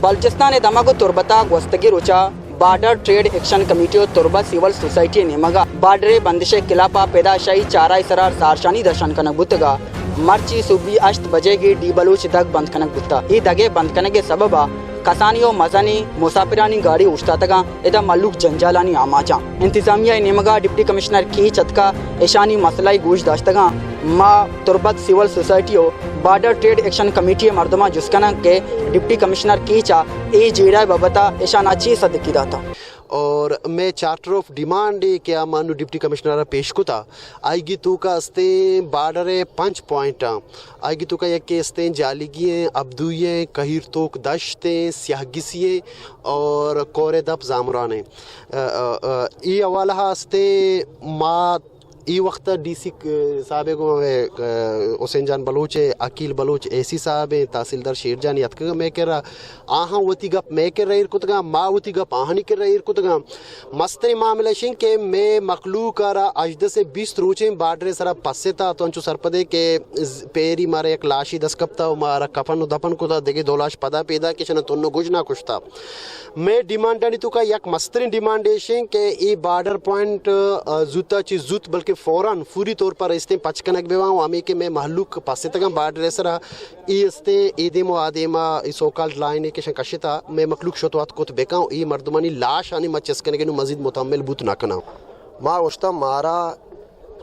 बलुचिस्तान दमागो तुर्बता गोस्तगी रुचा बार्डर ट्रेड एक्शन कमेटी और तुर्बत सिविल सोसाइटी नेमगा बार्डरे बंदिशे किलापा पैदाशाई चाराई सरार सारशानी दर्शन कनक बुतगा मर्ची सुबी 8 बजेगी डी बलूच दग बंद कनक बुत्ता ई दगे बंद कनके सबबा कसानियो मजानी मुसाफिरानी गाड़ी उश्तातगा इदा मल्लुक जंजालानी आमाचा इंतजामिया नेमगा डिप्टी कमिश्नर की चतका ईशानी मसलाई गूश दाश्तगा मा Turbat civil society border trade action committee मर्दमा जुस्कना के डिप्टी कमिश्नर की चा ए जेड़ा बबता ईशाना ची सदकी दाता और मैं चार्टर ऑफ डिमांड क्या मानू डिप्टी कमिश्नर पेश कुता आएगी तू का अस्ते बार्डर 5 पॉइंट आएगी तू का यके अस्ते जालिगिए अब्दुये कहीर तोक दश्ते स्याहगिसिए और कोरे दब जामराने ये अवाला अस्ते मा ई वक्त डीसी साहब को हुसैन जान बलोच अकील बलोच एसी साहब तहसीलदार शेर जान यतक मैं कह रहा आहा वती गप मैं कर रही कुतगा माँ वती गप आहनी कर रही कुतगा मस्तरी मामले शिंग के मैं मखलूक करा अजद से 20 रोचे बार्डर सरा पस्से था तो अंचु सरपदे के पेरी मारे एक लाशी 10 कप्ता मारा कफन दफन को था देखे 2 लाश पदा पैदा के शन तुन्नो गुज ना कुछ था मैं डिमांड नहीं तो का एक मस्तरी डिमांडेशन के ई बार्डर पॉइंट जूता चीज जूत बल्कि फौरन फूरी तौर पर इस्ते पचकनक बेवाऊँ आमी के मैं महलूक पासे तक बार्डर सरा इस्ते ईदेमो आदेमा सोकाल लाइन के शंकशिता मैं मखलूक शतवात को बेकाऊँ ई मर्दमानी लाश आनी मचस्कने के मजीद मुतम्मिल बूत ना कना माँ उस्ता मारा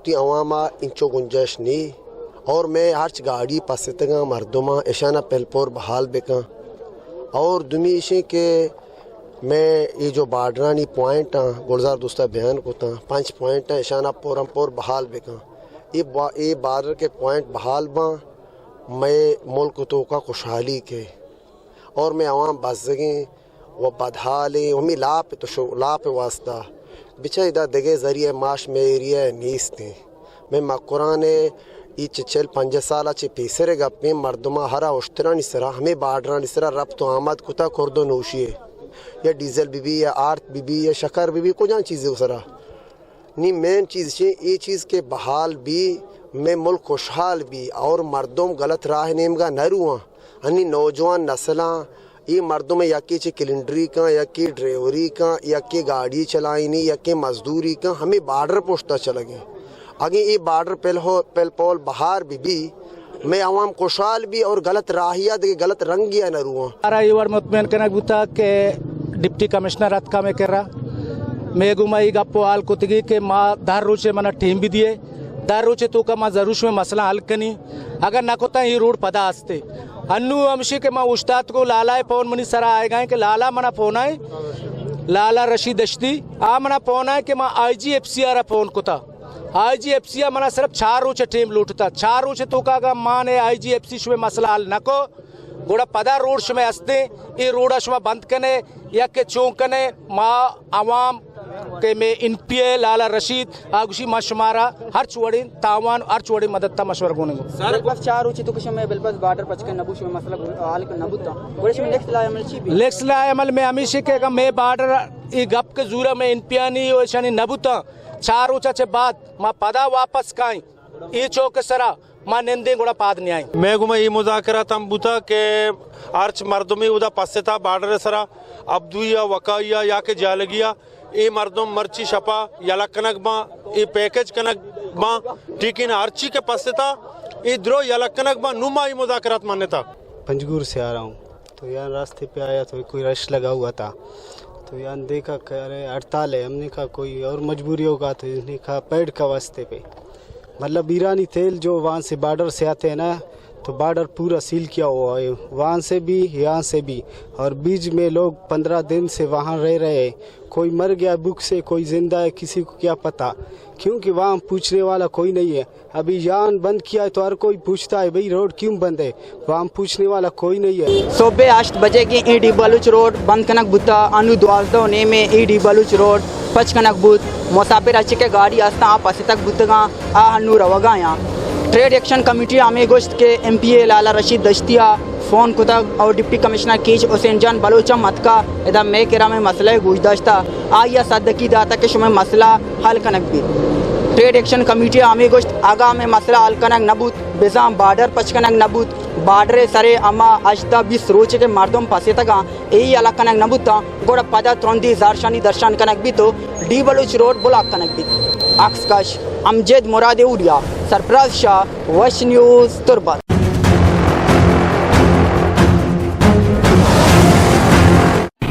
ती अवामा इंचो गुंजाइश नहीं और मैं हर्च गाड़ी पासे तक मर्दमा ईशाना पहलपोर बहाल बेका और दुमीशे के मैं ये जो बार्डरानी पॉइंट गुलजार दोस्ता बयान को था 5 पॉइंट ईशाना पोरमपोर बहाल बेका ये बार्डर के पॉइंट बहाल बा मैं मुल्क तो का खुशहाली के और मैं आवाम बाज़गे व बदहाले हमें लाप तो शो लाप वास्ता बिचा इदा दगे ज़रिए माश मेरिया नीस्ते मैं मकुराने ये चल 5 साल चे पेसरे गप्पे मर्दमा हरा उश्तरानी सरा हमें बार्डरानी सरा रब तो आमद कुता खुर्दो नोशिए या डीजल बीबी या आर्थ बीबी या शकर बीबी को जान चीज़ें सरा नहीं मेन चीज़ ये चीज़ के बहाल भी मैं मुल्क खुशहाल भी और मर्दों गलत राह नेमगा न रुआ अन्नी नौजवान नस्लां ये मर्दों में यकी चे कैलेंडरी का यकी ड्राइवरी का यकी गाड़ी चलाई नहीं यकी मजदूरी का हमें बार्डर पोस्टा चला गए आगे ये बार्डर पेल पोल बहार भी मैं आवाम खुशहाल भी और गलत राहिया दे गलत रंगिया न रुआ आरा युवर मुतमैन कनक बुता के डिप्टी कमिश्नर अतका में कर रहा मैं गुमाई गप्पो आल कुतगी के माँ दार रोचे मना टीम भी दिए दार रोचे तो का माँ जरूश में मसला हल कनी अगर ना कोता ये रोड पदा आस्ते अन्नू अमशी के माँ उस्ताद को लालाए पवन मनी सरा आए गए के लाला मना फोन आए लाला रशीद अश्दी आ मना फोन आए के माँ IGFC आरा फोन को था IGFC मना सिर्फ 4 रोचे टीम लूटता 4 रोचे तो का माँ ने IGFC शुमे मसला हल नको गोड़ा पदा रोड शुमे हस्ते ये रोड शुमा बंद कने या के चौंकने माँ आवाम के में NPA लाला रशीद आगुशी मशमारा हर चुवड़ी तावान हर चुवड़ी मदद ता मशवर गोने सर बस 4 रोचे तो कुछ में बिलबस बार्डर पचके नबुश में मसला हाल के नबुता गोड़े में नेक्स्ट ला अमल ची भी नेक्स्ट ला अमल में हमेशा के मैं बार्डर ये गप के जूरा में NPA नहीं हो शनी नबुता 4 रोचा चे बाद माँ पदा वापस काई ये चौक सरा माँ निंदे गुड़ा पाद नहीं आई मैं गुमा ये मुजाकरा तम बुता के आर्च मर्दमी उदा पासे था बार्डर सरा अब्दुया वकाया या के जालगिया ये मर्दम मर्ची शपा याला कनक बा ये पैकेज कनक बा ठीक है ना आर्ची के पासे था ये द्रो याला कनक बा नुमा ये मुजाकरात माने था पंजगुर से आ रहा हूँ तो यार रास्ते पे आया तो कोई रश लगा हुआ था तो यार देखा कह रहे हड़ताल है हमने कहा कोई और मजबूरी होगा तो इसने कहा पेड़ का वास्ते पे मतलब ईरानी तेल जो वहाँ से बार्डर से आते हैं ना तो बार्डर पूरा सील किया हुआ है वहाँ से भी यहाँ से भी और बीच में लोग 15 दिन से वहाँ रह रहे हैं कोई मर गया भूख से कोई जिंदा है किसी को क्या पता क्योंकि वहाँ पूछने वाला कोई नहीं है अभी यान बंद किया है तो हर कोई पूछता है भाई रोड क्यों बंद है वहाँ पूछने वाला कोई नहीं है सुबह 8 बजे की ईडी बलूच रोड बंद कनक बुता अनु द्वाजदो ने में ईडी बलूच रोड पच कनक बुत मुसाफिर अच्छे के गाड़ी आस्ता आप पासे तक बुतगा आ हन्नू रवगा यहाँ ट्रेड एक्शन कमेटी आमे गोश्त के MPA लाला रशीद दश्तिया फ़ोन कुतग और डिप्टी कमिश्नर कीच हुसैन जान बलोचा मतका इधर मैं किरा में मसला गुजदाश्ता आया सदकी दाता के शुमे मसला हल कनक भी ट्रेड एक्शन कमेटी आमे गोश्त आगा में मसला हल कनक नबूत बेजाम बार्डर पचकनक नबूत बाडरे सरे अमा अजदा 20 रोचे के मर्दम पासे तक यही अलग कनक नबुता गोड़ा पदा 30,000 शानी दर्शन कनक भी तो डी बलूच रोड ब्लॉक कनक भी अक्सकश अमजद मुराद उड़िया सरफराज शाह वश news Turbat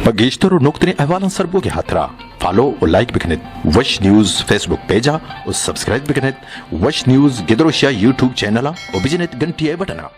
Pagishtar nuktini ahwalan sarboge hatra follow or like biknet Wash News Facebook page or subscribe biknet Wash News gedrosha YouTube channel or bijinet gantiye butana